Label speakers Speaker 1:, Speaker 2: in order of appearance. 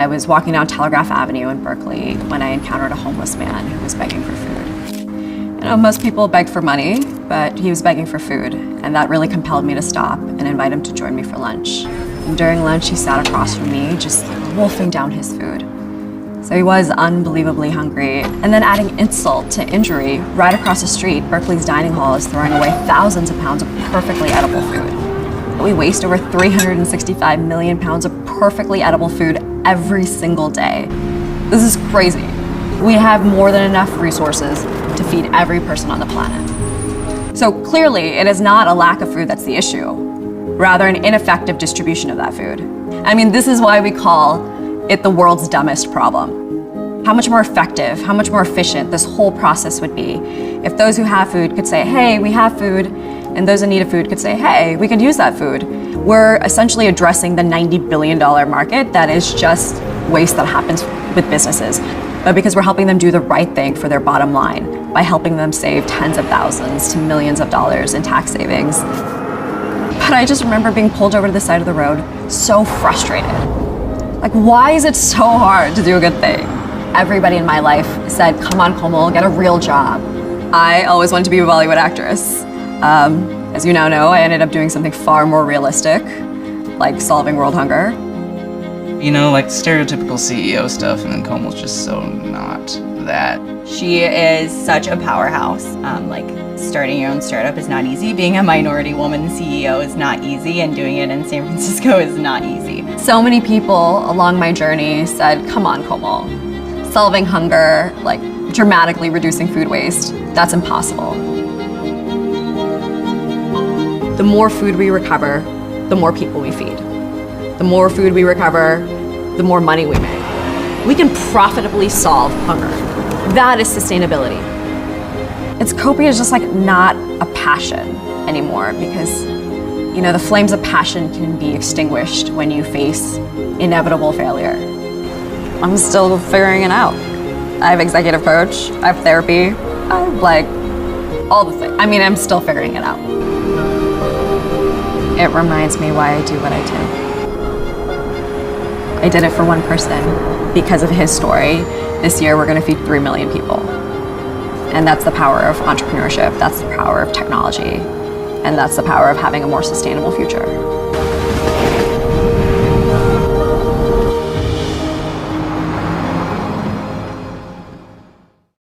Speaker 1: was walking down Telegraph Avenue in Berkeley when I encountered a homeless man who was begging for food. You know, most people beg for money, but he was begging for food, and that really compelled me to stop and invite him to join me for lunch. And during lunch, he sat across from me, just wolfing down his food. So he was unbelievably hungry. And then adding insult to injury, right across the street, Berkeley's dining hall is throwing away thousands of pounds of perfectly edible food. We waste over 365 million pounds of perfectly edible food every single day. This is crazy. We have more than enough resources to feed every person on the planet. So clearly, it is not a lack of food that's the issue, rather an ineffective distribution of that food. I mean, this is why we call it the world's dumbest problem. How much more effective, how much more efficient this whole process would be if those who have food could say, hey, we have food, and those in need of food could say, hey, we could use that food. We're essentially addressing the $90 billion market that is just waste that happens with businesses. But because we're helping them do the right thing for their bottom line by helping them save tens of thousands to millions of dollars in tax savings. But I just remember being pulled over to the side of the road, so frustrated. Like, why is it so hard to do a good thing? Everybody in my life said, come on, Komal, get a real job. I always wanted to be a Bollywood actress. As you now know, I ended up doing something far more realistic, like solving world hunger.
Speaker 2: You know, like stereotypical CEO stuff, and then Komal's just so not that.
Speaker 3: She is such a powerhouse. Starting your own startup is not easy. Being a minority woman CEO is not easy, and doing it in San Francisco is not easy.
Speaker 1: So many people along my journey said, come on, Komal. Solving hunger, like dramatically reducing food waste, that's impossible. The more food we recover, the more people we feed. The more food we recover, the more money we make. We can profitably solve hunger. That is sustainability. Copia is just like not a passion anymore because, you know, the flames of passion can be extinguished when you face inevitable failure. I'm still figuring it out. I have executive coach, I have therapy, I have like all the things. I mean, I'm still figuring it out. It reminds me why I do what I do. I did it for one person because of his story. This year, we're gonna feed 3 million people. And that's the power of entrepreneurship, that's the power of technology, and that's the power of having a more sustainable future.